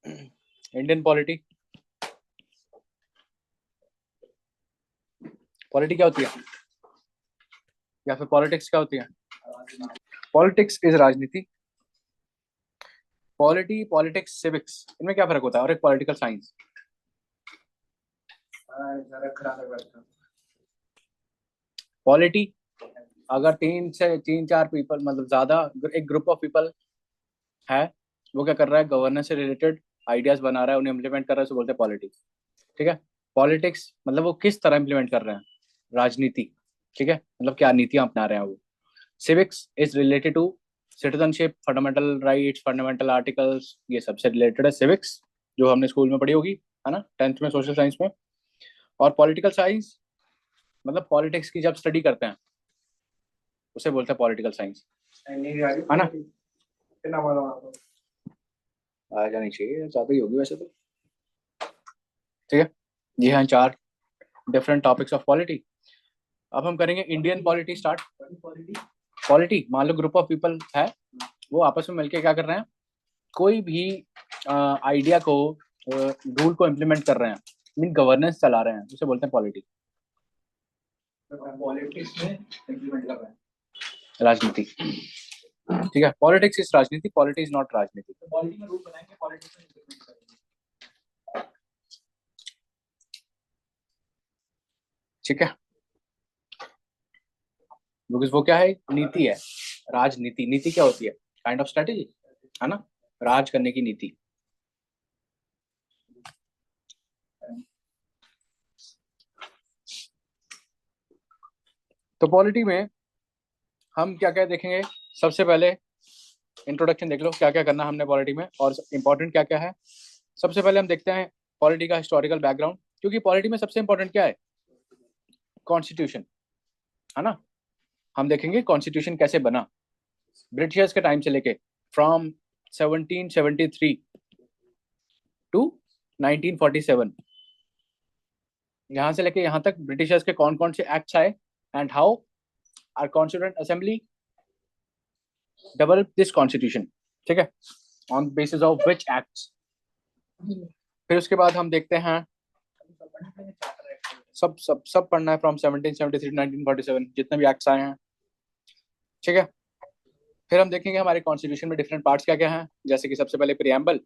Indian polity, polity क्या होती है या फिर पॉलिटिक्स क्या होती है? पॉलिटिक्स इज राजनीति। पॉलिटी, पॉलिटिक्स, सिविक्स, इनमें क्या फर्क होता है? और एक पॉलिटिकल साइंस। पॉलिटी, अगर तीन चार पीपल, मतलब ज्यादा, एक ग्रुप ऑफ पीपल है, वो क्या कर रहा है, गवर्नेंस से रिलेटेड आइडियाज बना रहा है, उन्हें इम्प्लीमेंट कर रहा है, उसको बोलते हैं पॉलिटिक्स। ठीक है। पॉलिटिक्स मतलब वो किस तरह इम्प्लीमेंट कर रहे हैं, राजनीति। ठीक है, मतलब क्या नीतियां अपना रहे हैं वो। Civics is related to citizenship, fundamental rights, fundamental articles, ये सबसे रिलेटेड है सिविक्स, जो हमने स्कूल में पढ़ी होगी, है ना, 10th में, सोशल साइंस में। और पॉलिटिकल साइंस मतलब पॉलिटिक्स की जब स्टडी करते हैं उसे बोलते हैं पॉलिटिकल साइंस, है ना। आ जानी चाहिए, ज्यादा ही होगी वैसे तो। ठीक है, ये हैं 4 डिफरेंट टॉपिक्स ऑफ पॉलिटी। अब हम करेंगे इंडियन पॉलिटी स्टार्ट। पॉलिटी, मान लो ग्रुप ऑफ पीपल है, वो आपस में मिलके क्या कर रहे हैं, कोई भी आइडिया को, रूल को इम्प्लीमेंट कर रहे हैं, मीन गवर्नेंस चला रहे हैं, उसे बोलते हैं पॉलिटी। पॉलिटिक्स में इम्प्लीमेंट कर रहे हैं राजनीति। ठीक है, पॉलिटिक्स इज राजनीति, पॉलिटी इज नॉट राजनीति। पॉलिटी में रूल बनाएंगे, पॉलिटिक्स में इम्प्लीमेंट करेंगे। ठीक है, बिकॉज वो क्या है, नीति है। राजनीति, नीति क्या होती है, काइंड ऑफ स्ट्रेटेजी, है ना, राज करने की नीति। तो पॉलिटी में हम क्या क्या देखेंगे, सबसे पहले इंट्रोडक्शन देख लो, क्या क्या करना हमने पॉलिटी में और इंपॉर्टेंट क्या क्या है। सबसे पहले हम देखते हैं पॉलिटी का हिस्टोरिकल बैकग्राउंड, क्योंकि पॉलिटी में सबसे इंपॉर्टेंट क्या है, कॉन्स्टिट्यूशन, है ना। हम देखेंगे कॉन्स्टिट्यूशन कैसे बना, ब्रिटिशर्स के टाइम से लेके फ्रॉम 1773 टू 1947, यहाँ से लेके यहाँ तक ब्रिटिशर्स के कौन कौन से एक्ट्स आए, and how are constituent assembly develop this constitution. ठीक है, on basis of which acts. फिर उसके बाद हम देखते हैं, सब सब सब पढ़ना है फ्रॉम 1773 टू 1947, जितने भी एक्ट्स आए हैं। ठीक है, फिर हम देखेंगे हमारे कॉन्स्टिट्यूशन में डिफरेंट पार्ट्स क्या क्या हैं, जैसे कि सबसे पहले प्रियम्बल,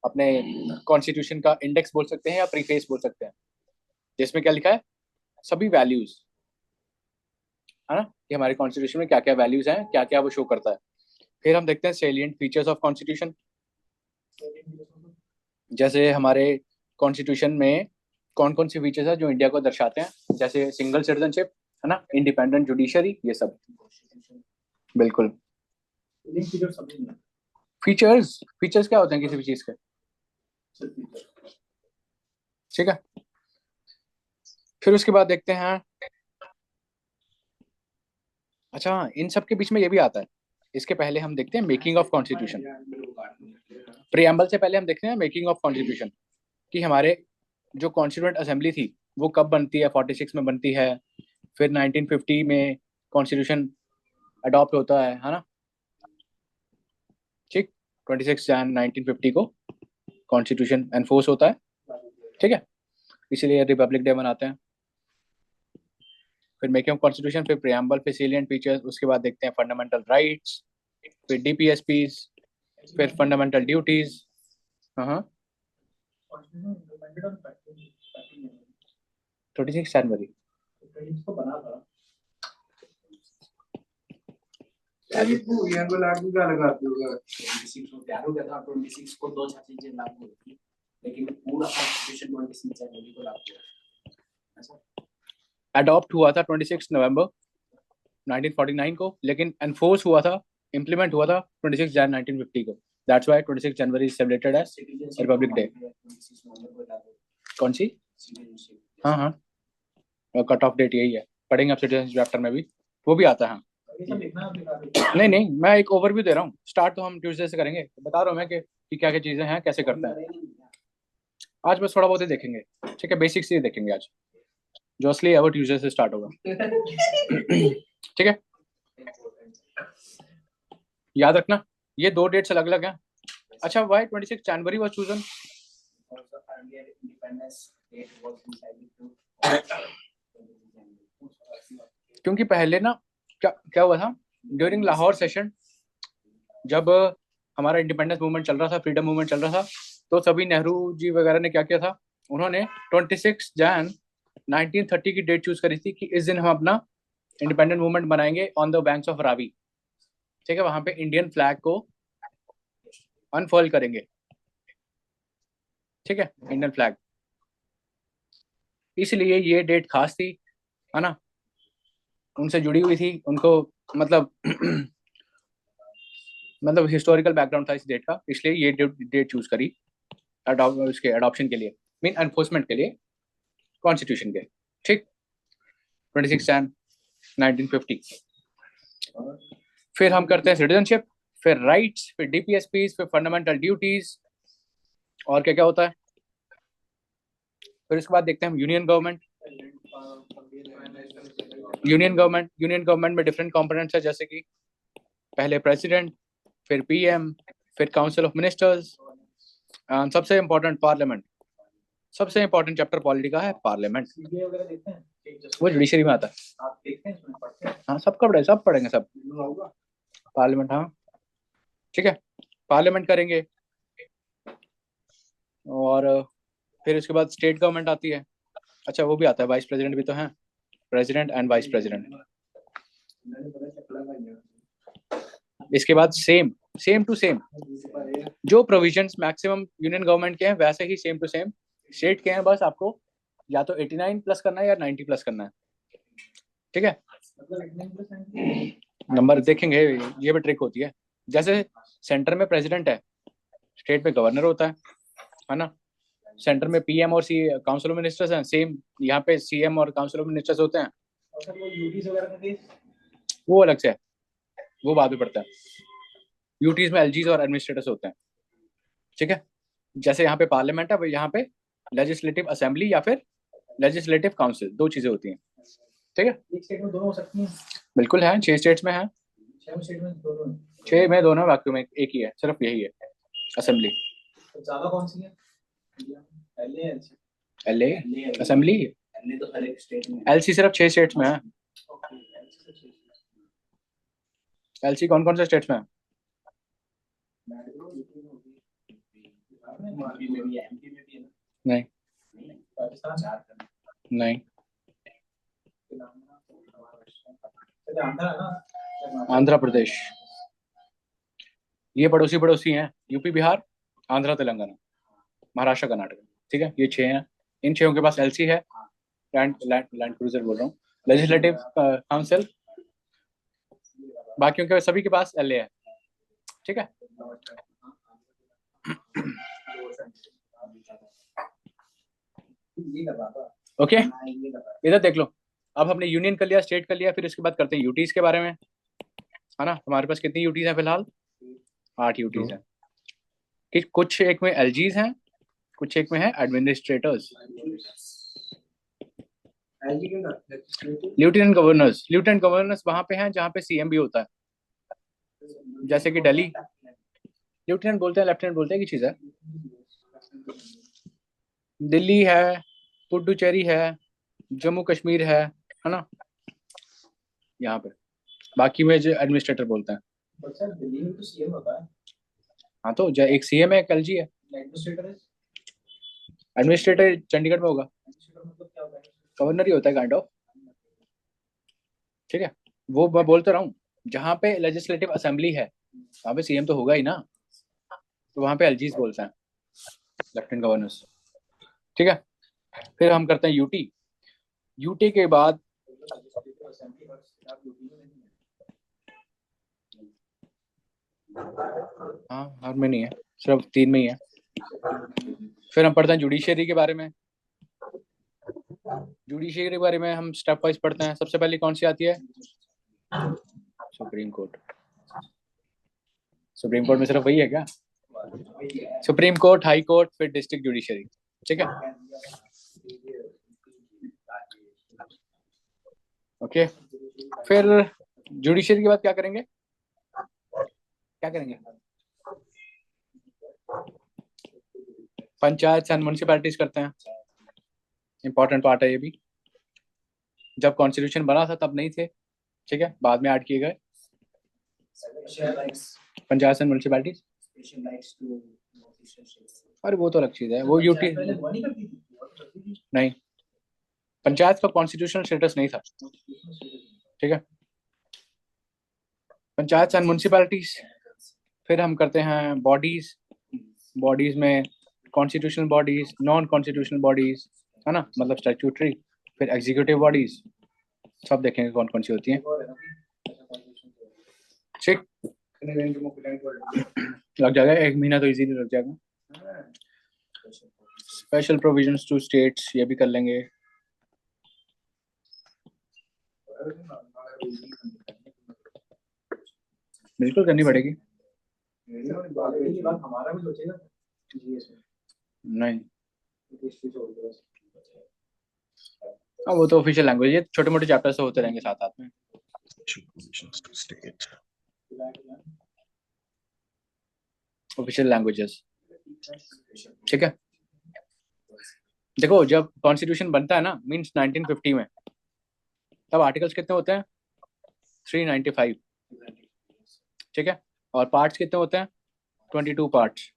अपने कॉन्स्टिट्यूशन का इंडेक्स बोल सकते हैं या प्रीफेस बोल सकते हैं, जिसमें क्या लिखा है, सभी वैल्यूज, है ना, कि हमारे कॉन्स्टिट्यूशन में क्या क्या वैल्यूज हैं, क्या क्या वो शो करता है। फिर हम देखते हैं सेलिएंट फीचर्स ऑफ कॉन्स्टिट्यूशन, जैसे हमारे कॉन्स्टिट्यूशन में कौन कौन से फीचर्स है जो इंडिया को दर्शाते हैं, जैसे सिंगल सिटीजनशिप, है ना, इंडिपेंडेंट जुडिशरी, ये सब। बिल्कुल। फीचर्स, फीचर्स क्या होते हैं किसी भी चीज के? ठीक है, फिर उसके बाद देखते हैं, अच्छा इन सब के बीच में ये भी आता है, इसके पहले हम देखते हैं मेकिंग ऑफ कॉन्स्टिट्यूशन। प्रियम्बल से पहले हम देखते हैं मेकिंग ऑफ कॉन्स्टिट्यूशन, कि हमारे जो कॉन्स्टिट्यूएंट असेंबली थी वो कब बनती है, 46 में बनती है, फिर 1950 में कॉन्स्टिट्यूशन अडॉप्ट होता है ना। ठीक, 26 जन 1950 को कॉन्स्टिट्यूशन एनफोर्स होता है। ठीक है, इसीलिए रिपब्लिक डे मनाते हैं। फिर मेकिंग ऑफ कॉन्स्टिट्यूशन, फिर प्रियम्बल, फिर सेलिएंट फीचर्स, उसके बाद देखते हैं फंडामेंटल राइट्स, फिर डीपीएसपीज, फिर फंडामेंटल ड्यूटीज। हाँ, 26 जनवरी अडॉप्ट हुआ था 26 नवंबर 1949 को, लेकिन एनफोर्स हुआ था, इम्प्लीमेंट हुआ था 26 जनवरी 1950 को। That's why 26 January is celebrated as Republic Day. कौन सी? हाँ हाँ, कट ऑफ डेट यही है, पढ़ेंगे आप सिटीजनशिप चैप्टर में भी, वो भी आता है। नहीं नहीं, मैं एक ओवरव्यू दे रहा हूँ, स्टार्ट तो हम ट्यूसडे से करेंगे, बता रहा हूँ मैं कि क्या क्या चीजें हैं, कैसे करते हैं। आज बस थोड़ा बहुत ही देखेंगे, ठीक है, बेसिक्स ही देखेंगे आज, जो असली है वो ट्यूसडे से स्टार्ट होगा। ठीक है, याद रखना ये 2 डेट्स अलग अलग हैं। अच्छा, why 26 January was chosen? Also, earlier independence date was decided to क्योंकि पहले ना क्या क्या हुआ था ड्यूरिंग लाहौर सेशन, जब हमारा इंडिपेंडेंस मूवमेंट चल रहा था, फ्रीडम मूवमेंट चल रहा था, तो सभी नेहरू जी वगैरह ने क्या किया था, उन्होंने 26 जैन 1930 की डेट चूज करी थी कि इस दिन हम अपना इंडिपेंडेंट मूवमेंट बनाएंगे on the banks of Ravi. ठीक है, वहां पे इंडियन फ्लैग को अनफॉल करेंगे। ठीक है, इंडियन फ्लैग, इसलिए ये डेट खास थी, है ना, उनसे जुड़ी हुई थी उनको, मतलब मतलब हिस्टोरिकल बैकग्राउंड था इस डेट का, इसलिए ये डेट चूज करी उसके अडॉप्शन के लिए, मीन एनफोर्समेंट के लिए कॉन्स्टिट्यूशन के। ठीक, 26 जैन 1950। फिर हम करते हैं सिटीजनशिप, फिर राइट्स, फिर डीपीएसपी, फिर फंडामेंटल ड्यूटीज, और क्या क्या होता है। फिर उसके बाद देखते हैं हम यूनियन गवर्नमेंट। यूनियन गवर्नमेंट में डिफरेंट कंपोनेंट्स है, जैसे कि पहले प्रेसिडेंट, फिर पीएम, फिर काउंसिल ऑफ मिनिस्टर्स, सबसे इंपॉर्टेंट पार्लियामेंट। सबसे इंपॉर्टेंट चैप्टर पॉलिटी का है पार्लियामेंट, वो जुडिशरी में आता है। हाँ, सबका पढ़े, सब पढ़ेंगे सब, पार्लियामेंट। हाँ ठीक है, पार्लियामेंट करेंगे, और फिर उसके बाद स्टेट गवर्नमेंट आती है। अच्छा, वो भी आता है, वाइस प्रेसिडेंट भी तो है, प्रेसिडेंट एंड वाइस प्रेसिडेंट। इसके बाद सेम टू सेम जो प्रोविजंस मैक्सिमम यूनियन गवर्नमेंट के हैं, वैसे ही सेम टू सेम स्टेट के हैं, बस आपको या तो 89 प्लस करना है या 90 प्लस करना है। ठीक है, नंबर देखेंगे, ये भी ट्रिक होती है। जैसे सेंटर में प्रेसिडेंट है, स्टेट में गवर्नर होता है ना, सेंटर में पीएम और सी काउंसिल ऑफ मिनिस्टर्स हैं, सेम यहाँ पे सीएम और काउंसिल ऑफ मिनिस्टर्स होते हैं। वो अलग से है, वो बाद में पड़ता है। यूटीज में एलजीज और एडमिनिस्ट्रेटर्स होते हैं। ठीक है, जैसे यहाँ पे पार्लियामेंट है, यहाँ पे लेजिस्लेटिव असेंबली या फिर लेजिस्लेटिव काउंसिल, दो चीजें होती हैं। ठीक है, एक स्टेट में दोनों हो सकती हैं, बिल्कुल है, 6 स्टेट्स में है, 6 में दोनों, बाकी में एक ही है, सिर्फ यही है असेंबली। ज्यादा कौन सी है? एलए असेंबली, तो हर एक स्टेट में, एलसी सिर्फ 6 स्टेट्स में है। एलसी कौन कौन से स्टेट्स में है? नहीं नहीं, आंध्र प्रदेश, ये पड़ोसी पड़ोसी हैं, यूपी बिहार आंध्र तेलंगाना महाराष्ट्र कर्नाटक। ठीक है, ये 6 हैं, इन 6 के पास एलसी है, लैंड क्रूजर बोल रहा हूँ, लेजिस्लेटिव काउंसिल, बाकियों के सभी के पास एलए है। ठीक है, ओके, इधर देख लो। अब हमने यूनियन कर लिया, स्टेट कर लिया, फिर इसके बाद करते हैं यूटीज के बारे में, है ना। हमारे पास कितनी यूटीज हैं फिलहाल? 8 यूटीज हैं, कि कुछ एक में एलजीज हैं, कुछ एक में है एडमिनिस्ट्रेटर्स। लेफ्टिनेंट गवर्नर्स वहां पे हैं जहाँ पे सीएम भी होता है, जैसे कि दिल्ली, लेफ्टिनेंट बोलते हैं, लेफ्टिनेंट बोलते हैं, की चीज है। दिल्ली है, पुडुचेरी है, जम्मू कश्मीर है ना, यहाँ पे। बाकी में जो एडमिनिस्ट्रेटर बोलते हैं। दिल्ली में तो सीएम होता है। हाँ, तो एक सीएम है, एक एलजी है। एडमिनिस्ट्रेटर चंडीगढ़ में होगा, गवर्नर ही होता है काइंड ऑफ। ठीक है, वो मैं बोलता रहा हूँ, जहाँ पे लेजिस्लेटिव असेंबली है वहाँ पे सीएम तो होगा ही ना, तो वहाँ पे एलजीज बोलते हैं, लेफ्टिनेंट गवर्नर्स। ठीक है, फिर हम करते हैं यूटी। यूटी के बाद हाँ, हर में नहीं है, सिर्फ 3 में ही है। फिर हम पढ़ते हैं जुडिशरी के बारे में। जुडिशरी के बारे में हम स्टेप वाइज पढ़ते हैं। सबसे पहले कौन सी आती है? Supreme court. सुप्रीम कोर्ट में सिर्फ वही है क्या? सुप्रीम कोर्ट, हाई कोर्ट, फिर डिस्ट्रिक्ट जुडिशरी। ठीक है, ओके। फिर जुडिशरी के बाद क्या करेंगे? क्या करेंगे? पंचायत एंड म्युनिसिपैलिटीज करते हैं, इंपॉर्टेंट पार्ट है ये भी। जब कॉन्स्टिट्यूशन बना था तब नहीं थे, ठीक है, बाद में ऐड किए गए Special rights, panchayat and municipalities. special rights to northeastern states. अरे वो तो अलग चीज है, वो यूटी पहले हुआ नहीं करती थी, हुआ तो करती थी। नहीं, पंचायत का कॉन्स्टिट्यूशनल स्टेटस नहीं था, ठीक है। पंचायत एंड म्युनिसिपैलिटीज, फिर हम करते हैं बॉडीज। बॉडीज में constitutional bodies, non constitutional bodies, है ना, मतलब स्टैट्यूटरी, फिर एग्जीक्यूटिव बॉडीज, सब देखेंगे कौन कौन सी होती हैं, ठीक। लग जाएगा 1 महीना तो इजीली लग जाएगा। स्पेशल प्रोविजंस टू स्टेट्स, ये भी कर लेंगे। बिल्कुल करनी पड़ेगी। हमारा भी सोचेगा नहीं, हाँ वो तो ऑफिशियल लैंग्वेज है, छोटे मोटे चैप्टर्स तो होते रहेंगे साथ साथ में। ऑफिशियल लैंग्वेजेस, ठीक है। देखो जब कॉन्स्टिट्यूशन बनता है ना, मींस 1950 में, तब आर्टिकल्स कितने होते हैं? 395, ठीक है। और पार्ट्स कितने होते हैं? 22 पार्ट्स।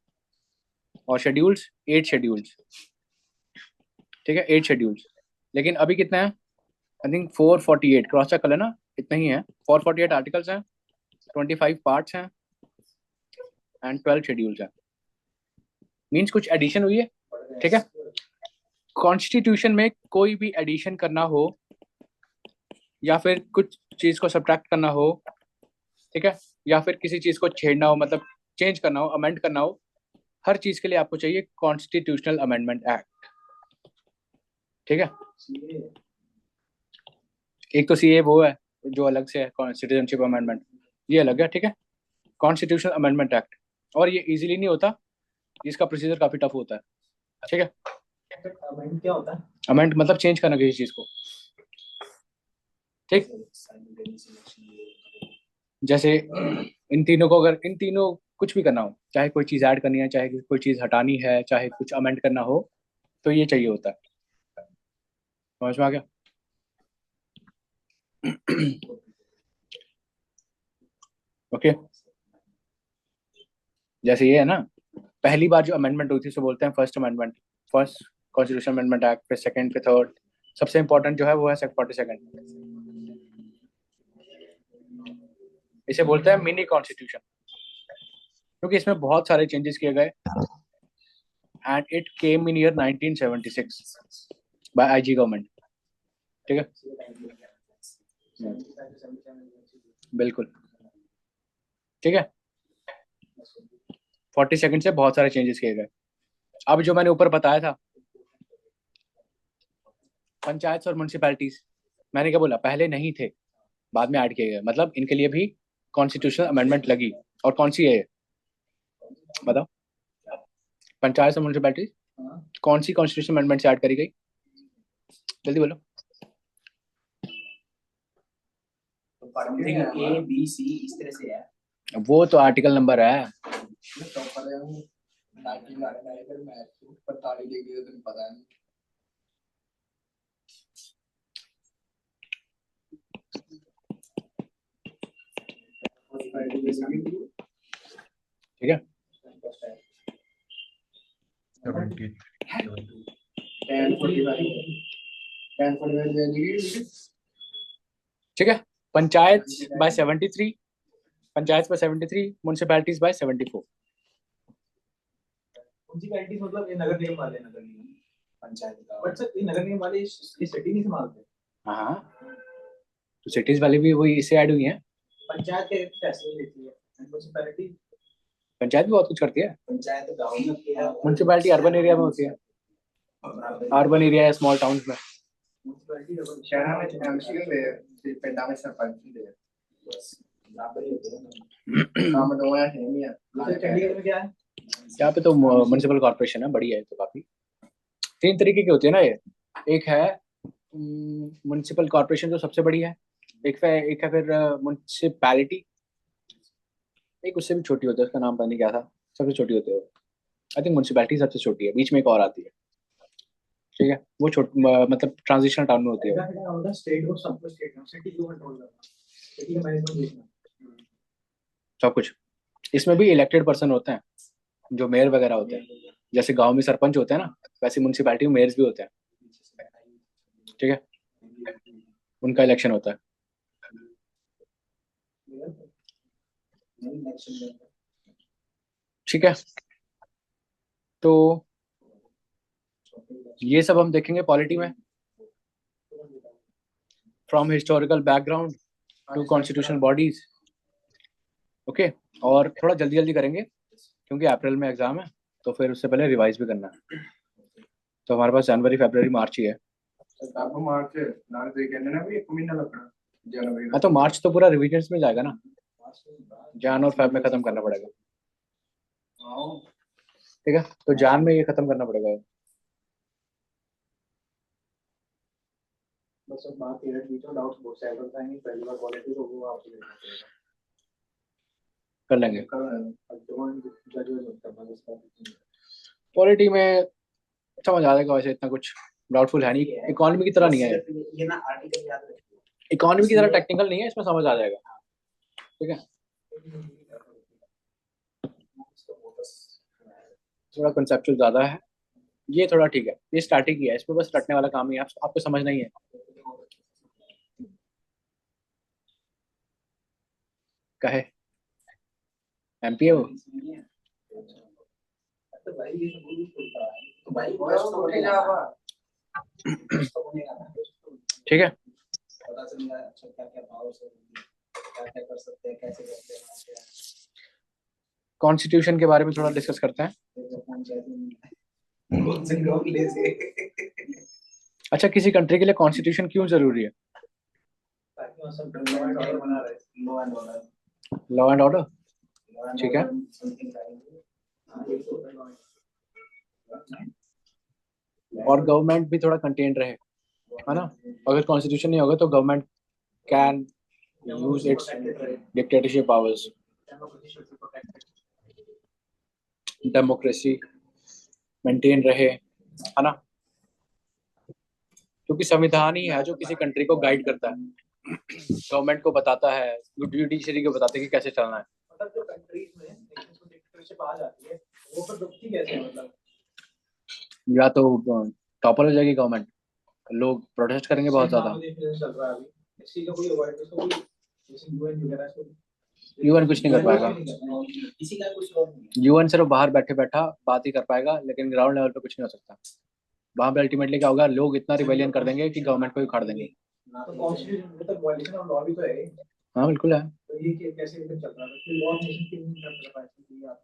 और शेड्यूल्स 8 शेड्यूल्स, ठीक है, 8 शेड्यूल्स। लेकिन अभी कितने हैं? आई थिंक 448, क्रॉस चेक कर लेना, इतना ही है। 448 आर्टिकल्स हैं, 25 पार्ट्स हैं एंड 12 शेड्यूल्स हैं। मींस कुछ एडिशन हुई है, ठीक है। कॉन्स्टिट्यूशन में कोई भी एडिशन करना हो या फिर कुछ चीज को सब्ट्रैक्ट करना हो, ठीक है, या फिर किसी चीज को छेड़ना हो, मतलब चेंज करना हो, अमेंड करना हो, हर चीज के लिए आपको चाहिए कॉन्स्टिट्यूशनल अमेंडमेंट एक्ट, ठीक है। एक तो सीए वो है जो अलग से है, सिटीजनशिप अमेंडमेंट ये अलग है, ठीक है। कॉन्स्टिट्यूशनल अमेंडमेंट एक्ट, और ये इजीली नहीं होता, इसका प्रोसीजर काफी टफ होता है, ठीक है। अमेंड क्या होता है? अमेंड मतलब चेंज करना किसी चीज को, ठीक। जैसे इन तीनों को, अगर इन तीनों कुछ भी करना हो, चाहे कोई चीज ऐड करनी है, चाहे कोई चीज हटानी है, चाहे कुछ अमेंड करना हो, तो ये चाहिए होता है। समझ में आ गया? ओके। जैसे ये है ना, पहली बार जो अमेंडमेंट हुई थी उसे बोलते हैं first amendment, first constitution amendment act. फिर सेकंड, फिर थर्ड, सबसे इंपॉर्टेंट जो है वो है 42nd, इसे बोलते हैं मिनी कॉन्स्टिट्यूशन, क्योंकि इसमें बहुत सारे चेंजेस किए गए and it came in year 1976 by IG government, ठीक है। बिल्कुल, ठीक है। 42nd से बहुत सारे चेंजेस किए गए। अब जो मैंने ऊपर बताया था, पंचायत और म्युनिसिपैलिटीज, मैंने क्या बोला, पहले नहीं थे, बाद में ऐड किए गए, मतलब इनके लिए भी कॉन्स्टिट्यूशनल अमेंडमेंट लगी। और कौन सी है ये बताओ? पंचायत और म्युनिसिपैलिटीज कौन सी कॉन्स्टिट्यूशन अमेंडमेंट से ऐड करी गई? जल्दी बोलो। समथिंग ए बी सी इस तरह से है। वो तो आर्टिकल नंबर है। ठीक है, ठीक है। Panchayat by 73, panchayat by 73, municipalities by 74। Municipalities मतलब ये नगर निगम वाले, नगर निगम पंचायत का। बट सर ये नगर निगम वाले ये सिटी नहीं संभालते। हाँ, तो सिटीज वाली भी वही इससे ऐड हुई हैं। पंचायत के पैसे लेती है, म्युनिसिपैलिटी पंचायत भी बहुत कुछ करती है। पंचायत गांव में होती है, म्युनिसिपैलिटी अर्बन एरिया में होती है, अर्बन एरिया या स्मॉल टाउन्स में। म्युनिसिपैलिटी शहर में एमसी के पिंडा में सरपंच दे बस बराबर ही होते हैं। काम तो वहाँ है नहीं है। चंडीगढ़ में क्या है? यहाँ पे तो म्युनिसिपल कॉर्पोरेशन है, बढ़िया है तो काफी। 3 तरीके की होती है ना ये। एक है म्युनिसिपल कॉर्पोरेशन जो सबसे बड़ी है, एक है फिर म्युनिसिपैलिटी, एक उससे भी छोटी होती है, उसका नाम पता नहीं क्या था, सबसे छोटी होती है वो। आई थिंक म्यूनसिपैलिटी सबसे छोटी है, बीच में एक और आती है, ठीक है, वो मतलब ट्रांजिशनल टाउन में होती है। स्टेट को सब कुछ स्टेट सिटी को कंट्रोल करना, सिटी का मैनेजमेंट देखना। सब कुछ। इसमें भी इलेक्टेड पर्सन होते हैं, जो मेयर वगैरह होते हैं, जैसे गांव में सरपंच होते हैं ना, वैसे म्यूनसिपैलिटी में मेयर्स भी होते हैं, ठीक है, उनका इलेक्शन होता है। ठीक है, तो ये सब हम देखेंगे पॉलिटी में, from historical background to constitutional bodies. Okay, और थोड़ा जल्दी जल्दी करेंगे क्योंकि अप्रैल में एग्जाम है, तो फिर उससे पहले रिवाइज भी करना है। तो हमारे पास जनवरी फरवरी मार्च ही है। मार्च नाले तो कहने ना भी एक महीना लगना जनवरी। हाँ, तो मार्च तो पूरा रिविजन में जाएगा ना, जान और फेब में खत्म करना पड़ेगा, ठीक है, तो जान में ये खत्म करना पड़ेगा। बस अब बात ये है कि जो डाउट्स बहुत सारे होता है, पहली बार क्वालिटी तो वो आपको देखना पड़ेगा, कर लेंगे। जज पॉलिटी में समझ आ जाएगा, वैसे इतना कुछ डाउटफुल है नहीं, इकोनॉमी की तरह नहीं है, ये ना आर्टिकल याद रखिए, इकोनॉमी की तरह टेक्निकल नहीं है, इसमें समझ आ जाएगा, ठीक है। थोड़ा कंसेप्चुअल ज्यादा है, ये थोड़ा ठीक है, ये स्टार्टिंग ही है, इसमें बस रटने वाला काम ही है, आपको समझना ही है। कहे एमपी है वो, तो भाई ये सब भी खुलता है, तो भाई तो उठेगा, ठीक है। पता चल रहा है अच्छा क्या क्या भाव से क्या क्या कर सकते हैं, कैसे करते हैं। कॉन्स्टिट्यूशन के बारे में थोड़ा डिस्कस करते हैं। अच्छा, किसी कंट्री के लिए कॉन्स्टिट्यूशन क्यों जरूरी है? ताकि वो सब लॉ एंड ऑर्डर बना रहे, law and order, law and order, ठीक है। और गवर्नमेंट भी थोड़ा कंटेन रहे, है ना, अगर कॉन्स्टिट्यूशन नहीं होगा तो government can use it's dictatorship powers, democracy maintain रहे, है ना, क्योंकि संविधान ही है जो किसी कंट्री को गाइड करता है, गवर्नमेंट को बताता है, जुडिशरी को बताता है कि कैसे चलना है। मतलब जो कंट्रीज में डिक्टेटरशिप आ जाती है वो फिर रुकती कैसे है, मतलब या तो टॉपर हो जाएगी गवर्नमेंट, लोग प्रोटेस्ट करेंगे बहुत ज्यादा। चल रहा है अभी, इसी का कोई अवॉइड इसको कोई जैसे यूएन वगैरह इसको यूएन कुछ नहीं कर पाएगा, इसी का कुछ और नहीं यूएन सिर्फ बाहर बैठे बैठा बात ही कर पाएगा, लेकिन ग्राउंड लेवल पे कुछ नहीं हो सकता। वहां पे अल्टीमेटली क्या होगा, लोग इतना रिबेलियन कर देंगे कि गवर्नमेंट को ही उखाड़ देंगे। है, तो कॉन्स्टिट्यूशन मतलब वायलेशन ऑफ लॉ भी तो है, हाँ बिल्कुल है। तो ये कैसे चल रहा है, तो लॉ नेशन क्यों नहीं कर पाए कि आप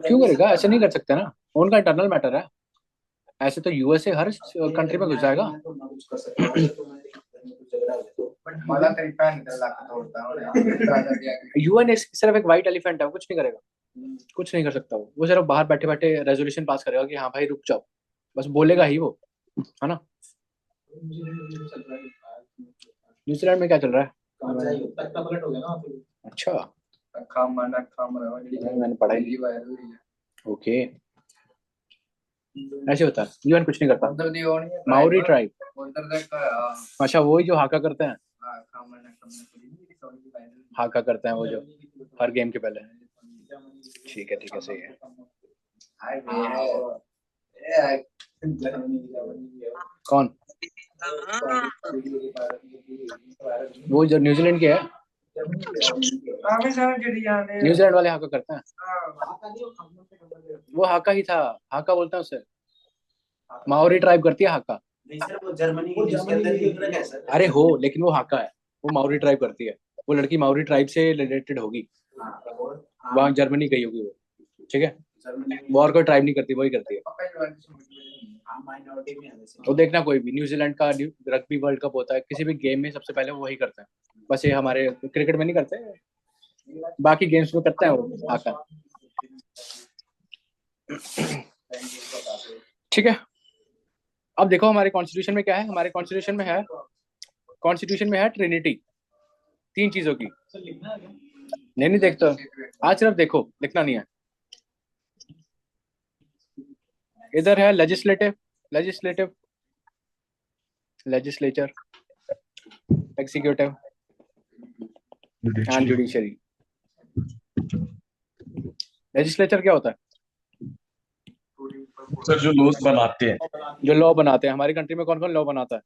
क्यों करेगा, ऐसे नहीं कर सकते ना, उनका इंटरनल मैटर है, ऐसे तो यूएसए हर कंट्री में घुस जाएगा। मला तरी पॅन त्याला तोडता यूएन सिर्फ एक व्हाइट एलिफेंट है, वो कुछ नहीं करेगा, कुछ नहीं कर सकता, वो सिर्फ बाहर बैठे बैठे रेजोल्यूशन पास करेगा कि हाँ भाई रुक जाओ, बस बोलेगा ही वो, है ना। न्यूजीलैंड में क्या चल रहा है? अच्छा, मैंने पढ़ा ही नहीं। ओके, ऐसे होता है, यूएन कुछ नहीं करता। माओरी ट्राइब, अच्छा वही जो हाका करते हैं, हाका करते हैं वो जो हर गेम के पहले, ठीक है सही है। कौन? वो जो न्यूजीलैंड के है, न्यूजीलैंड वाले हाका करते हैं, वो हाका ही था, हाका बोलते हैं उसे, माओरी ट्राइब करती है हाका। वो जर्मनी के अंदर है सर, अरे हो, लेकिन वो हाका है, वो माओरी ट्राइब करती है, वो लड़की माओरी ट्राइब से रिलेटेड होगी, वहां जर्मनी गई होगी वो, ठीक है, वो और कोई ट्राइब नहीं करती, वही करती है। वो देखना कोई भी न्यूजीलैंड का रग्बी वर्ल्ड कप होता है, किसी भी गेम में सबसे पहले वो वही करते हैं, बस ये हमारे क्रिकेट में नहीं करते, बाकी गेम्स में करते हैं वो हाका, ठीक है। अब देखो हमारे कॉन्स्टिट्यूशन में क्या है, हमारे कॉन्स्टिट्यूशन में है ट्रिनिटी, तीन चीजों की। नहीं देखते, आज सिर्फ देखो, लिखना नहीं है। इधर है legislative, legislative, legislature, executive and judiciary. Legislature क्या होता है? सर जो लॉज बनाते हैं, जो लॉ बनाते हैं। हमारी कंट्री में कौन कौन लॉ बनाता है?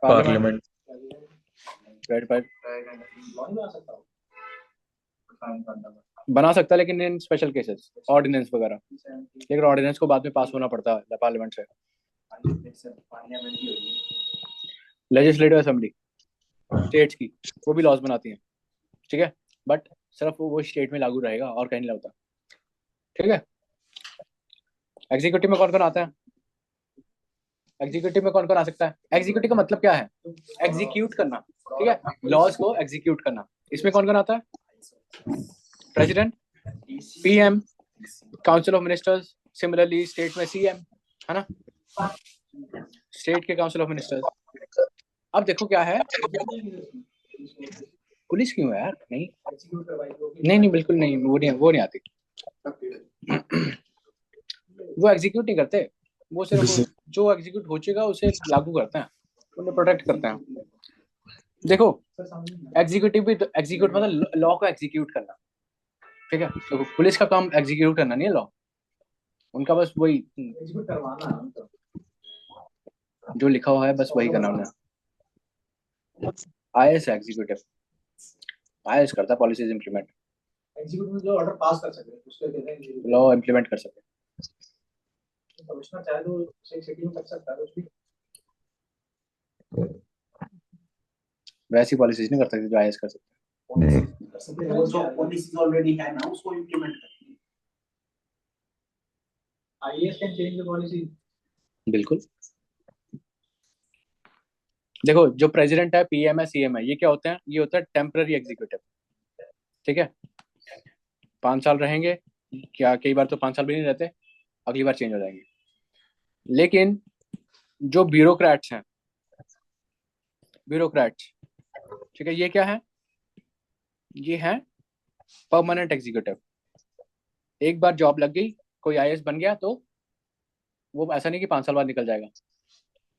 पार्लियामेंट। Right right. बना सकता है लेकिन इन स्पेशल केसेस, ऑर्डिनेंस वगैरह। लेकिन ऑर्डिनेंस को बाद में पास होना पड़ता है पार्लियामेंट से। लेजिस्लेटिव असेंबली स्टेट्स की, वो भी लॉज बनाती हैं, ठीक है, बट सिर्फ वो स्टेट में लागू रहेगा और कहीं नहीं लगता, ठीक है। एग्जीक्यूटिव में कौन कौन आता है? एग्जीक्यूटिव में कौन कौन आ सकता है? एग्जीक्यूटिव का मतलब क्या है? एग्जीक्यूट करना, ठीक है, लॉज को एग्जीक्यूट करना। इसमें कौन कौन आता है? President, PM, council of ministers, similarly state में सीएम, है ना, स्टेट के काउंसिल ऑफ मिनिस्टर्स। अब देखो क्या है, पुलिस क्यों है यार? नहीं नहीं नहीं, बिल्कुल नहीं, वो नहीं आती। वो एग्जीक्यूट नहीं करते, वो सिर्फ जो एग्जीक्यूट हो चुका उसे लागू करते हैं, उन्हें प्रोटेक्ट करते हैं। देखो एग्जीक्यूटिव भी, तो एग्जीक्यूट मतलब लॉ को एग्जीक्यूट करना, ठीक है। तो पुलिस का काम एग्जीक्यूट करना नहीं है लॉ, उनका बस वही जो लिखा हुआ है बस वही करना उन्हें। आईएएस एग्जीक्यूटिव, आईएएस करता है पॉलिसीज इंप्लीमेंट, एग्जीक्यूटिव जो ऑर्डर पास कर सके उसके कहते हैं लॉ इंप्लीमेंट कर सके। कमिश्नर चाहे तो सिटी में कर सकता है कुछ भी, वैसी पॉलिसीज नहीं कर सकते जो आईएएस कर सकते हैं। वो जो पॉलिसीज ऑलरेडी है ना उसको इंप्लीमेंट करती है। IAS can change the policy. बिल्कुल। देखो जो प्रेसिडेंट है, पीएम है, सीएम है, ये क्या होते हैं? ये होता है टेम्पररी एग्जीक्यूटिव, ठीक है। 5 साल रहेंगे, क्या कई बार तो 5 साल भी नहीं रहते, अगली बार चेंज हो जाएंगे। लेकिन जो ब्यूरोक्रेट्स हैं, ब्यूरोक्रेट्स, ठीक है, ये क्या है? ये है परमानेंट एग्जीक्यूटिव। एक बार जॉब लग गई, कोई आईएएस बन गया तो वो ऐसा नहीं कि 5 साल बाद निकल जाएगा,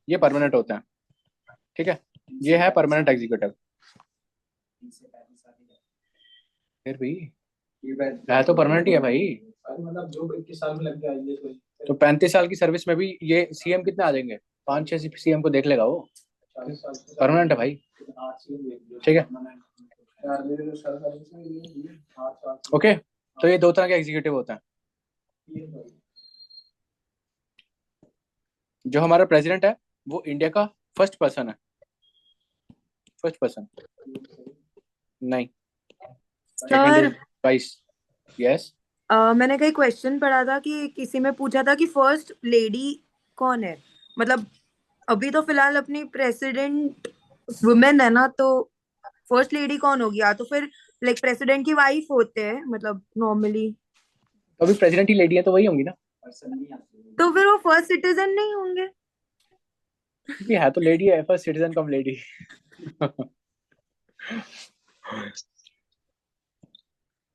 ये परमानेंट होता है, ठीक है। ये है परमानेंट एग्जीक्यूटिव। फिर भी है तो परमानेंट ही है भाई। मतलब जो 21 साल में लग गया आईएएस तो 35 साल की सर्विस में भी ये सीएम कितने आ जाएंगे? 5-6 सीएम को देख लेगा वो, परमानेंट है भाई, ठीक है। ओके, तो ये 2 तरह के एग्जीक्यूटिव होते हैं। जो हमारा प्रेसिडेंट है वो इंडिया का फर्स्ट पर्सन है, फर्स्ट पर्सन नहीं, सेकंड इज वाइस। यस, मैंने कहीं क्वेश्चन पढ़ा था कि किसी में पूछा था कि फर्स्ट लेडी कौन है, मतलब अभी तो फिलहाल अपनी प्रेसिडेंट वुमेन है ना, तो फर्स्ट लेडी कौन होगी? या तो फिर लाइक प्रेसिडेंट की वाइफ होते हैं मतलब नॉर्मली, तो अभी प्रेसिडेंट ही लेडी है तो वही होंगी ना। तो फिर वो फर्स्ट सिटीजन नहीं होंगे? भी है तो लेडी है, फर्स्ट सिटीजन कम लेडी।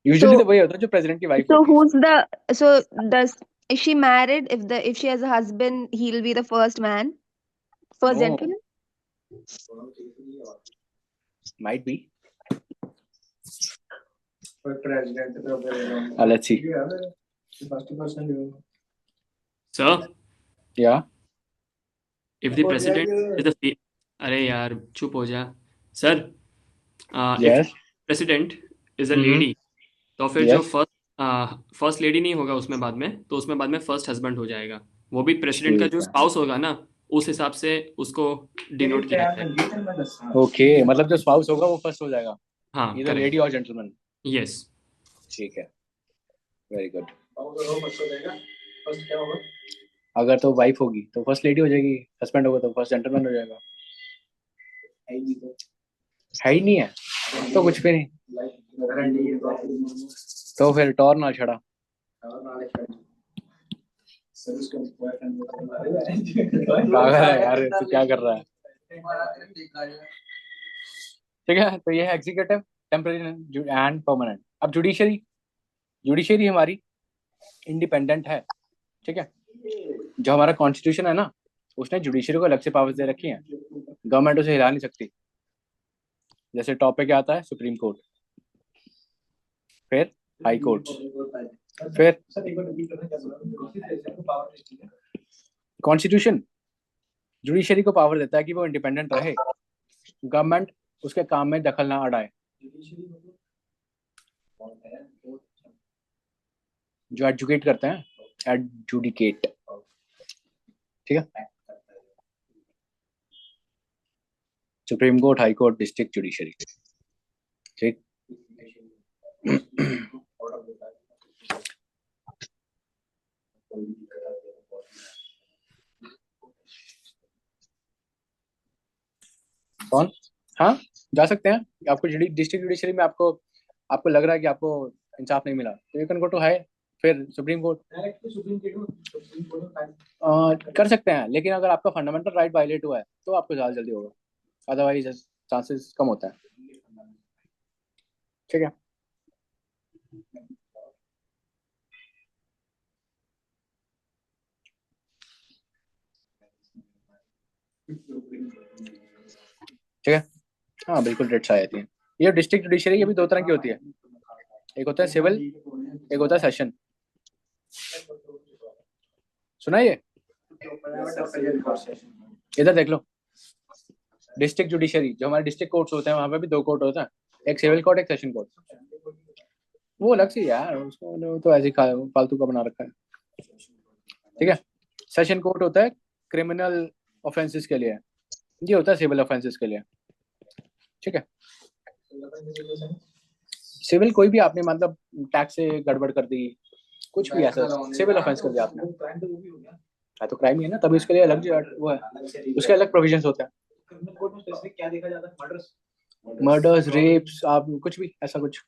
यूजुअली तो वही होता है जो प्रेसिडेंट की वाइफ So होती है। who's the so does is she married? If she has a husband, he'll be the first man, first No. gentleman. Might be. president Let's see. first person Sir, Yeah. if the president is the अरे यार चुप हो जा sir. if Yes. president is a Mhm. lady, तो फिर जो Yes. First lady नहीं होगा उसमें बाद में, तो उसमें बाद में फर्स्ट हस्बैंड हो जाएगा। वो भी प्रेसिडेंट का ठीक जो है। स्पाउस होगा ना, उस हिसाब से उसको डिनोट किया जाता है। ओके, मतलब जो स्पाउस होगा वो फर्स्ट हो जाएगा, हाँ इधर करेक्ट, लेडी और जेंटलमैन। यस। ठीक है, वेरी गुड। फर्स्ट क्या होगा? अगर तो वाइफ होगी तो फर्स्ट लेडी हो जाएगी, हस्बैंड होगा तो फर्स्ट जेंटलमैन हो जाएगा। है ही नहीं है तो कुछ भी नहीं, तो फिर टॉर ना छड़ा। पागल है यार, तू क्या कर रहा है? ठीक है, तो ये है एग्जीक्यूटिव, टेम्पररी एंड परमानेंट। अब जुडिशरी, जुडिशरी हमारी इंडिपेंडेंट है, ठीक है, जो हमारा कॉन्स्टिट्यूशन है ना, उसने जुडिशरी को अलग से पावर्स दे रखी हैं, गवर्नमेंट उसे हिला नहीं सकती। जैसे टॉप पे क्या आता है, सुप्रीम कोर्ट, फिर हाई कोर्ट, फिर कॉन्स्टिट्यूशन जुडिशरी को पावर देता है कि वो इंडिपेंडेंट रहे, गवर्नमेंट उसके काम में दखल ना अड़ाए। जो एडजुकेट करते हैं, एडजुडिकेट, ठीक है। Supreme court, high court, district judiciary, ठीक। कौन? हाँ, जा सकते हैं। आपको डिस्ट्रिक्ट जुडिशरी में आपको आपको लग रहा है कि आपको इंसाफ नहीं मिला, तो you can go to high, फिर सुप्रीम कोर्ट। कर सकते हैं, लेकिन अगर आपका फंडामेंटल राइट वायलेट हुआ है तो आपको ज़्यादा जल्दी होगा, अदरवाइज चांसेस कम होता है, ठीक है। ठीक है, हाँ बिल्कुल, रेट्स आ जाती हैं। ये डिस्ट्रिक्ट जुडिशरी ये भी दो तरह की होती है, एक होता है सिविल, एक होता है सेशन। सुना ये? इधर देख लो, डिस्ट्रिक्ट जुडिशरी जो हमारे डिस्ट्रिक्ट कोर्ट्स होते हैं, वहां पे भी दो कोर्ट होता है, एक सिविल कोर्ट, एक सेशन कोर्ट। वो अलग से यार, उसको तो ऐसे फालतू का बना रखा है, ठीक है। सेशन कोर्ट होता है क्रिमिनल ऑफेंसेस के लिए, ये होता है सिविल ऑफेंसेस के लिए, ठीक है। सिविल कोई भी आपने मतलब टैक्स से गड़बड़ कर दी, कुछ भी ऐसा सिविल ऑफेंस कर दिया आपने, हाँ तो क्राइम ही है ना, तभी उसके लिए अलग वो है, उसके अलग प्रोविजंस होते हैं। मर्डर्स, रेप्स, आप कुछ भी ऐसा कुछ।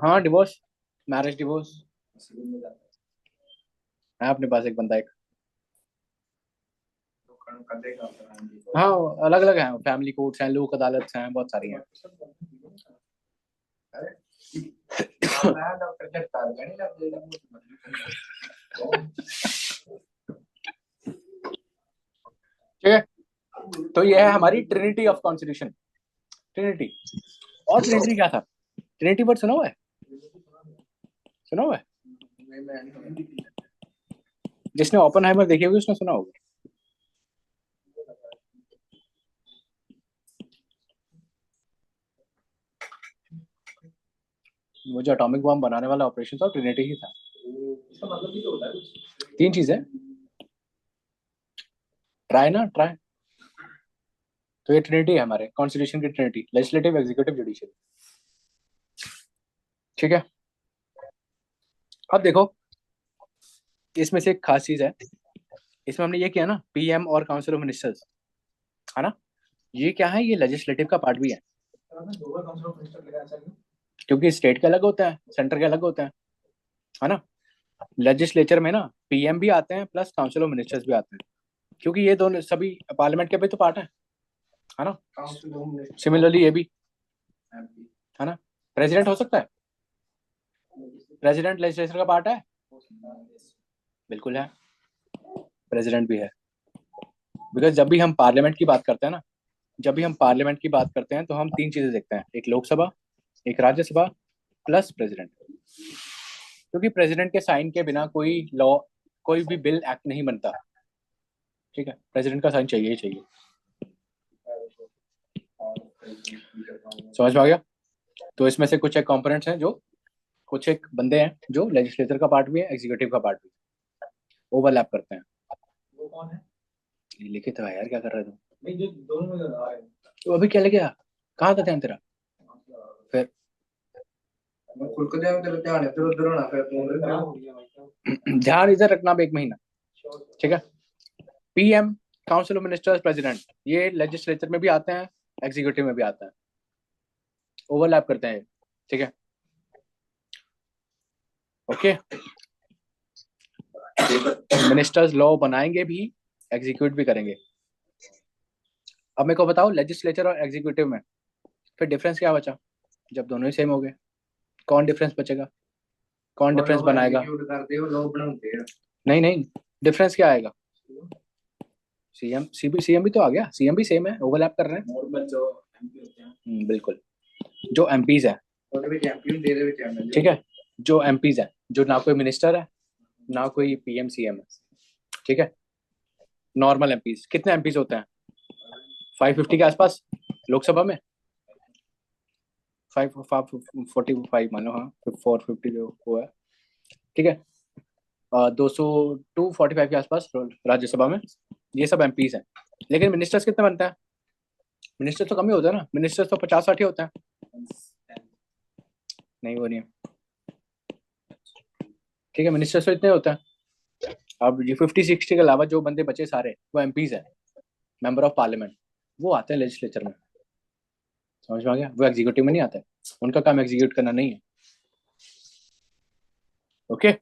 हाँ, डिवोर्स, मैरिज डिवोर्स है अपने पास एक बंदा, एक। हाँ, अलग अलग हैं, फैमिली कोर्ट्स हैं, लोक अदालत हैं, बहुत सारी हैं। ठीक है, तो ये है हमारी ट्रिनिटी ऑफ कॉन्स्टिट्यूशन। ट्रिनिटी, और ट्रिनिटी क्या था? ट्रिनिटी वर्ड सुना हुआ है? सुना हुआ है? जिसने ओपनहाइमर देखी होगी उसने सुना होगा। वो जो एटॉमिक बॉम्ब बनाने वाला ऑपरेशन था, ट्रिनिटी ही था। इसका मतलब भी तो होता है कुछ। तीन चीजें, ट्राई ना ट्राई, तो ये ट्रिनिटी है हमारे कॉन्स्टिट्यूशन की, ट्रिनिटी, लेजिस्लेटिव, एग्जीक्यूटिव, जुडिशियल, ठीक है। अब देखो, इसमें से एक खास चीज है, इसमें हमने ये किया ना, पीएम और काउंसिल ऑफ मिनिस्टर्स, है ना, ये क्या है, ये लेजिस्लेटिव का पार्ट भी है, क्योंकि स्टेट के अलग होता है, सेंटर के अलग होता है ना। लेजिस्लेचर में ना पीएम भी आते हैं प्लस काउंसिल ऑफ मिनिस्टर्स भी आते हैं, क्योंकि ये दोनों सभी पार्लियामेंट के भी तो पार्ट है ना। सिमिलरली ये भी है ना। प्रेसिडेंट हो सकता है, प्रेसिडेंट लेजिस्लेचर का पार्ट है, बिल्कुल है, प्रेसिडेंट भी है। बिकॉज जब भी हम पार्लियामेंट की बात करते हैं ना, जब भी हम पार्लियामेंट की बात करते हैं तो हम तीन चीजें देखते हैं, एक लोकसभा, एक राज्यसभा, प्लस प्रेसिडेंट। क्योंकि प्रेसिडेंट के साइन के बिना कोई लॉ, कोई भी बिल, एक्ट नहीं बनता, ठीक है, प्रेसिडेंट का साइन चाहिए ही चाहिए। समझ में आ गया? तो इसमें से कुछ एक कंपोनेंट्स हैं, जो कुछ एक बंदे हैं जो लेजिस्लेचर का पार्ट भी है, एग्जीक्यूटिव का पार्ट भी है, ओवरलैप करते हैं। वो कौन है? ये लिखित है यार, क्या कर रहे हो तुम? नहीं, जो दोनों में आ रहे हैं। तो अभी क्या लगे, कहाँ था ध्यान तेरा? फिर खुद को ध्यान इधर उधर होना, फिर ध्यान इधर रखना अब 1 महीना, ठीक है। PM, council of ministers, president, ये लेजिस्लेचर में भी आते हैं, एग्जीक्यूटिव में भी आते हैं, ओवरलैप करते हैं, ठीक है, ओके। मिनिस्टर्स लॉ बनाएंगे भी, एग्जीक्यूट भी करेंगे। अब मेरे को बताओ, लेजिस्लेचर और एग्जीक्यूटिव में फिर डिफरेंस क्या बचा? जब दोनों ही सेम हो गए, कौन डिफरेंस बचेगा, कौन डिफरेंस बनाएगा? एग्जीक्यूट करते हो लोग बनाते हैं। नहीं नहीं, डिफरेंस क्या आएगा? सीएम भी तो आ गया, सीएम भी सेम है, ओवरलैप कर रहे हैं। नॉर्मल जो एमपी होते हैं बिल्कुल, जो एमपीज है, ਉਹਦੇ ਵਿੱਚ ਐਮਪੀ ਹੁੰਦੇ ਇਹਦੇ ਵਿੱਚ ਐਮਐਲਏ ठीक है, जो एमपीज है, जो ना कोई मिनिस्टर है ना कोई पीएम सीएम है, ठीक है, नॉर्मल एमपीज। कितने एमपीज होते हैं? 550 के आसपास लोकसभा में, 545 मान लो, हाँ 450 जो वो है, ठीक है। 200 टू 45 के आसपास राज्यसभा में, ये सब एमपीज हैं। लेकिन मिनिस्टर्स कितने बनते हैं? मिनिस्टर तो कम ही होता है ना, मिनिस्टर्स तो 50-60 ही होते हैं। नहीं, वो नहीं है, ठीक है, मिनिस्टर्स तो इतने होते हैं। अब ये 50-60 के अलावा जो बंदे बचे सारे वो एमपीज हैं, मेंबर ऑफ पार्लियामेंट, वो आते हैं लेजिस्लेचर में, समझ में आ गया? वो एग्जीक्यूटिव में नहीं आते, उनका काम एग्जीक्यूट करना नहीं है। ओके,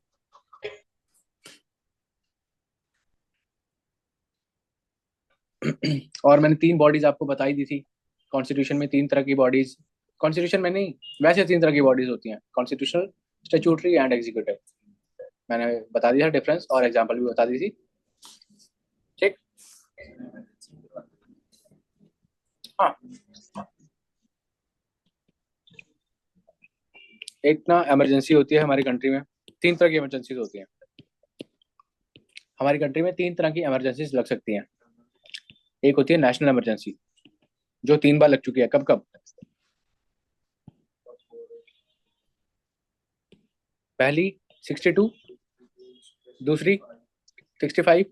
और मैंने 3 बॉडीज आपको बताई दी थी कॉन्स्टिट्यूशन में। 3 तरह की बॉडीज, कॉन्स्टिट्यूशन में नहीं, वैसे 3 तरह की बॉडीज होती हैं, कॉन्स्टिट्यूशनल, स्टैट्यूटरी एंड एग्जीक्यूटिव। मैंने बता दिया था डिफरेंस और एग्जांपल भी बता दी थी, ठीक। हाँ, एक ना इमरजेंसी होती है हमारी कंट्री में, 3 तरह की इमरजेंसीज होती हैं हमारी कंट्री में। 3 तरह की इमरजेंसीज लग सकती हैं। एक होती है नेशनल इमरजेंसी, जो 3 बार लग चुकी है। कब कब? पहली 62, दूसरी 65,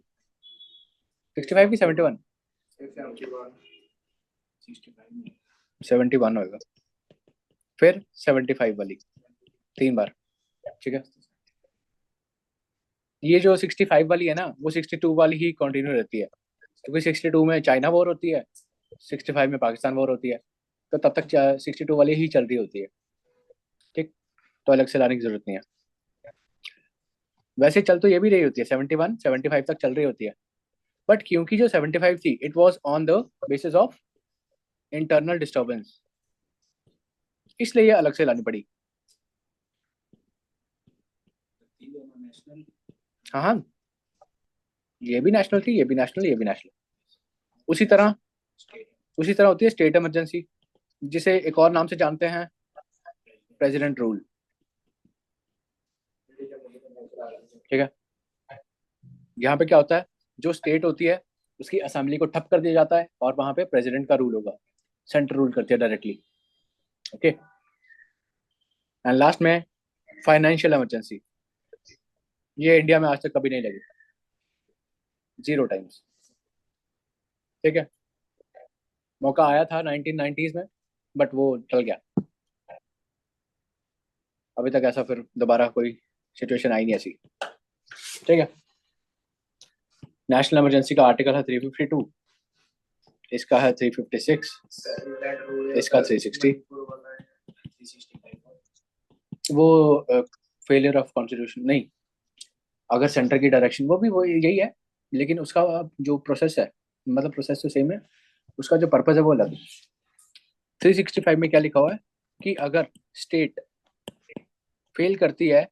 65 की 71, 71 होगा, फिर 75 वाली 3 बार, ठीक है। ये जो 65 वाली है ना, वो 62 वाली ही कंटिन्यू रहती है, क्योंकि 62 में चाइना वॉर होती है, 65 में पाकिस्तान वॉर होती है, तो तब तक 62 वाली ही चल रही होती है, ठीक। तो अलग से लाने की जरूरत नहीं है। वैसे चल तो ये भी रही होती है, 71 75 तक चल रही होती है, बट क्योंकि जो 75 थी, it was on the basis of internal disturbance, इसलिए ये अलग से लानी पड़ी। हाँ हाँ, ये भी नेशनल थी, ये भी नेशनल, ये भी नेशनल। उसी तरह होती है स्टेट इमरजेंसी, जिसे एक और नाम से जानते हैं, प्रेसिडेंट रूल, ठीक है। यहाँ पे क्या होता है, जो स्टेट होती है उसकी असेंबली को ठप कर दिया जाता है और वहां पे प्रेसिडेंट का रूल होगा, सेंटर रूल करती है डायरेक्टली, ओके। एंड लास्ट में फाइनेंशियल इमरजेंसी, ये इंडिया में आज तक कभी नहीं लगी, 0 टाइम्स, ठीक है। मौका आया था 1990s में, बट वो टल गया, अभी तक ऐसा फिर दोबारा कोई सिचुएशन आई नहीं ऐसी, ठीक है। नेशनल इमरजेंसी का आर्टिकल है 352, इसका है 356, इसका 360। वो फेलियर ऑफ कॉन्स्टिट्यूशन नहीं, अगर सेंटर की डायरेक्शन, वो यही है, लेकिन उसका जो प्रोसेस है, मतलब प्रोसेस तो सेम है, उसका जो पर्पज है वो अलग है। 365 में क्या लिखा हुआ है कि अगर स्टेट फेल करती है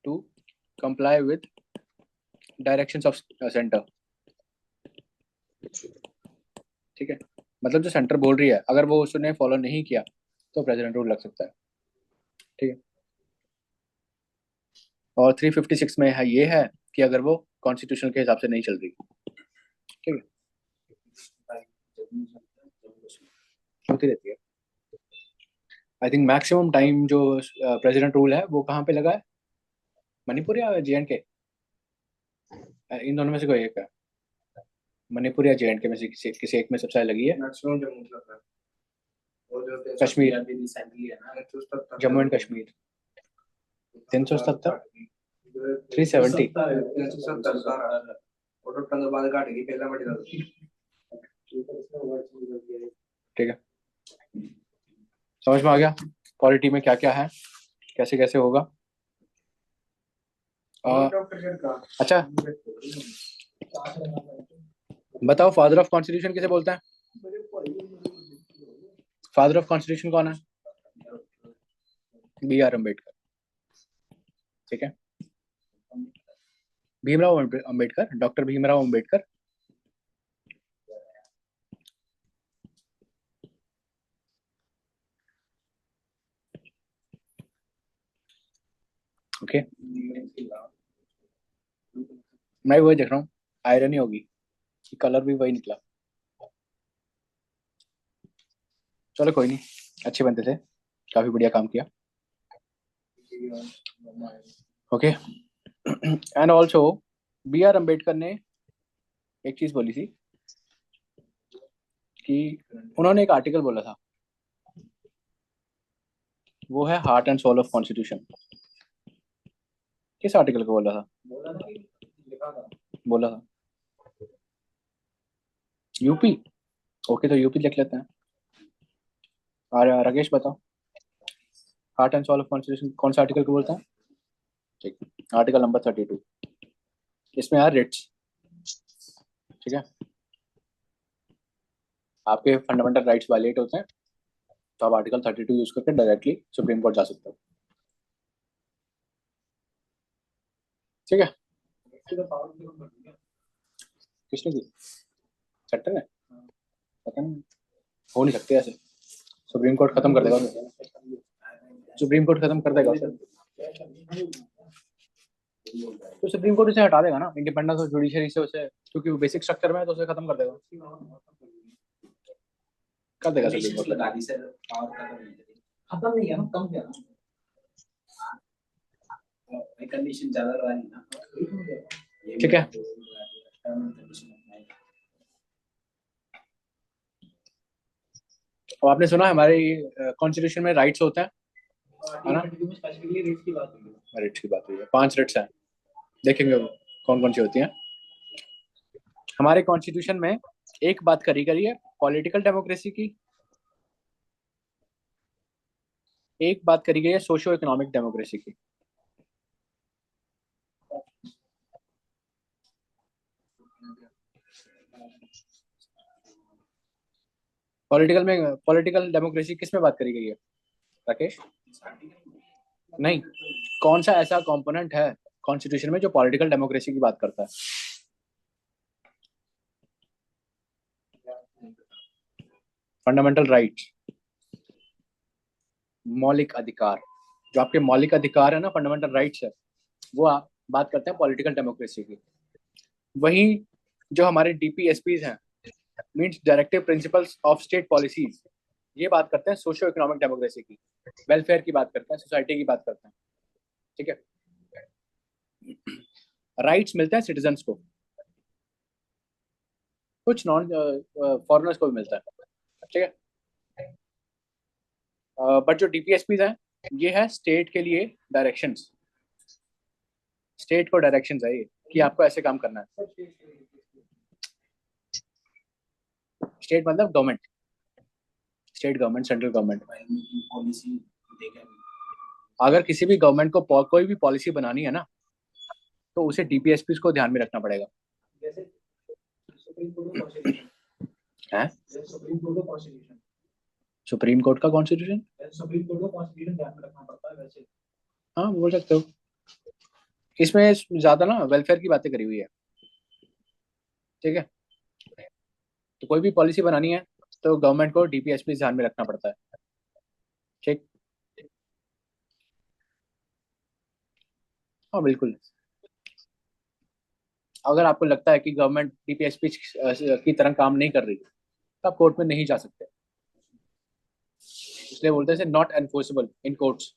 to comply with directions of centre, ठीक है, मतलब जो सेंटर बोल रही है, अगर वो उसने फॉलो नहीं किया तो प्रेसिडेंट रूल लग सकता है, ठीक है। और 356 में है, ये है कि अगर वो कॉन्स्टिट्यूशन के हिसाब से नहीं चल रही, ठीक है, होती रहती है। आई थिंक मैक्सिमम टाइम जो प्रेसिडेंट रूल है वो कहाँ पे लगा है, मणिपुर या JNK, इन दोनों में से कोई एक है, मणिपुर या JNK में से किसी एक में सबसे ज्यादा लगी है। मैक्सिमम जम्मू तक है, और जो कश्मीर, रिसेंटली है ना 370 जम्मू एंड कश्मीर 370, 370, 370 और टोटल बाद घट गई पहला बड़ी गल ठीक है, समझ में आ गया पॉलिटी में क्या क्या है, कैसे कैसे होगा। डॉक्टर का अच्छा बताओ, फादर ऑफ कॉन्स्टिट्यूशन किसे बोलते हैं? फादर ऑफ कॉन्स्टिट्यूशन कौन है? B R Ambedkar. ठीक है, भीमराव अम्बेडकर, डॉक्टर भीमराव अम्बेडकर। ओके, मैं वही देख रहा हूँ, आयरनी होगी कि कलर भी वही निकला। चलो कोई नहीं, अच्छे बनते थे, काफी बढ़िया काम किया। Okay, and also B R Ambedkar ने एक चीज बोली थी कि उन्होंने एक आर्टिकल बोला था, वो है heart and soul of constitution. किस आर्टिकल को बोला था? बोला था यूपी। ओके, तो यूपी लिख लेते हैं। और राकेश बताओ, heart and soul of constitution कौन सा आर्टिकल को बोलता है? ठीक, आर्टिकल नंबर 32। इसमें यार रिट्स, ठीक है, आपके फंडामेंटल राइट्स वायलेट होते हैं तो आप आर्टिकल 32 यूज करके डायरेक्टली सुप्रीम कोर्ट जा सकते हो। ठीक है, किसने दी? सेक्टर ने? पता नहीं, हो नहीं सकते ऐसे। सुप्रीम कोर्ट खत्म कर देगा उसे। सुप्रीम कोर्ट खत्म कर देगा उसे, तो सुप्रीम कोर्ट उसे हटा देगा ना, इंडिपेंडेंस ऑफ जुडिशरी से उसे, क्योंकि वो बेसिक स्ट्रक्चर में है तो उसे खत्म कर देगा। कर देगा सुप्रीम कोर्ट। खत्म नहीं है ना, कम किया ना, कंडीशन ज्यादा वाली ना। ठीक है, अब आपने सुना हमारे कॉन्स्टिट्यूशन में राइट्स होते हैं, है ना? स्पेसिफिकली रेट्स की बात हुई है। रिट्स की बात हुई है, 5 रिट्स हैं, देखेंगे कौन कौन सी होती हैं। हमारे कॉन्स्टिट्यूशन में एक बात करी गई है पॉलिटिकल डेमोक्रेसी की, एक बात करी गई है सोशियो इकोनॉमिक डेमोक्रेसी की। पॉलिटिकल डेमोक्रेसी किस में बात करी गई है राकेश? नहीं, कौन सा ऐसा कंपोनेंट है कॉन्स्टिट्यूशन में जो पॉलिटिकल डेमोक्रेसी की बात करता है? फंडामेंटल राइट्स, मौलिक अधिकार, जो आपके मौलिक अधिकार है ना, फंडामेंटल राइट्स है, वो आप बात करते हैं पॉलिटिकल डेमोक्रेसी की। वही जो हमारे डीपीएसपीज हैं, means directive principles of state policies, ये बात करते हैं सोशियो इकोनॉमिक डेमोक्रेसी की, वेलफेयर की बात करते हैं, सोसाइटी की बात करते हैं। ठीक है, राइट्स मिलते हैं सिटीजन्स को, कुछ नॉन फॉरेनर्स को भी मिलता है। ठीक है, बट जो डीपीएसपीज हैं ये है स्टेट के लिए डायरेक्शंस, स्टेट को डायरेक्शंस है ये कि आपको ऐसे काम करना है। स्टेट मतलब government, state government, central government. अगर किसी भी गवर्नमेंट को कोई भी पॉलिसी बनानी है ना, तो उसे डीपीएसपी को ध्यान में रखना पड़ेगा। है सुप्रीम कोर्ट का कॉन्स्टिट्यूशन, सुप्रीम कोर्ट का कॉन्स्टिट्यूशन ध्यान में रखना पड़ता है वैसे। हाँ बोल सकते हो, इसमें ज्यादा ना वेलफेयर की बातें करी हुई है। ठीक है, तो कोई भी पॉलिसी बनानी है तो गवर्नमेंट को डीपीएसपी ध्यान में रखना पड़ता है। ठीक, हाँ बिल्कुल। अगर आपको लगता है कि गवर्नमेंट डीपीएसपी की तरह काम नहीं कर रही तो आप कोर्ट में नहीं जा सकते, इसलिए बोलते हैं not enforceable in courts.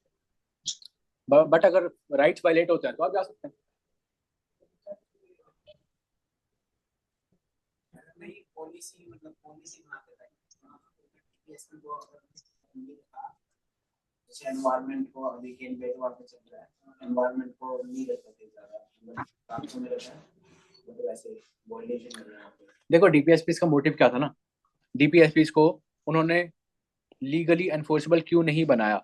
But अगर राइट्स वायलेट होते हैं तो आप जा सकते हैं। नहीं, पॉलिसी मतलब पॉलिसी बनाते थे इसमें वो जैसे एनवायरनमेंट को, अभी केन बेट वार पे चल रहा है, एनवायरनमेंट को नहीं रखते थे ज्यादा, काम से में रहता है, मतलब ऐसे वायलेशन हो रहा है। देखो डीपीएसपी का मोटिव क्या था ना, डीपीएसपी को उन्होंने लीगली एनफोर्सेबल क्यों नहीं बनाया?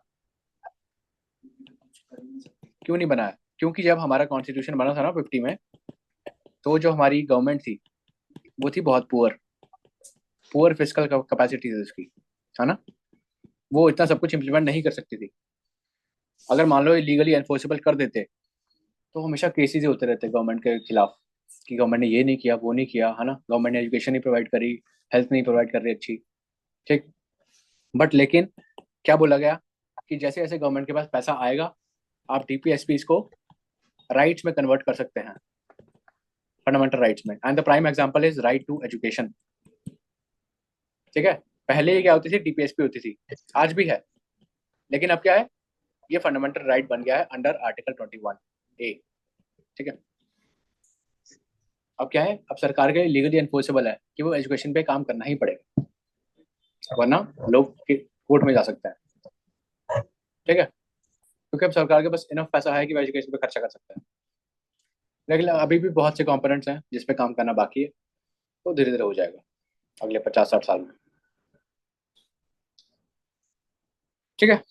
क्यों नहीं बनाया? क्योंकि जब हमारा कॉन्स्टिट्यूशन बना था ना 50 में, तो जो हमारी गवर्नमेंट थी वो थी बहुत पुअर फिजिकल कैपेसिटी थी उसकी, है ना? वो इतना सब कुछ इम्प्लीमेंट नहीं कर सकती थी। अगर मान लो लीगली एनफोर्सेबल कर देते तो हमेशा केसेस ही होते रहते गवर्नमेंट के खिलाफ कि गवर्नमेंट ने ये नहीं किया, वो नहीं किया, है ना, गवर्नमेंट ने एजुकेशन नहीं प्रोवाइड करी, हेल्थ नहीं प्रोवाइड कर रही अच्छी। ठीक। बट लेकिन क्या बोला गया कि जैसे जैसे गवर्नमेंट के पास पैसा आएगा आप डीपीएसपी को राइट्स में कन्वर्ट कर सकते हैं, फंडामेंटल राइट्स में। And the prime example is right to education. ठीक है। पहले ये क्या होती थी, डीपीएसपी होती थी, आज भी है, लेकिन अब क्या है, ये फंडामेंटल राइट बन गया है अंडर आर्टिकल 21A। ठीक है। अब क्या है, अब सरकार के लीगली एनफोर्सेबल है कि वो एजुकेशन पे काम करना ही पड़ेगा, वरना लोग कोर्ट में जा सकते हैं। ठीक है। क्योंकि अब सरकार के पास इनफ पैसा है कि वो एजुकेशन पे खर्चा कर सकता है, लेकिन अभी भी बहुत से कंपोनेंट्स हैं जिस पे काम करना बाकी है, तो धीरे धीरे हो जाएगा अगले 50-60 साल में। ठीक है।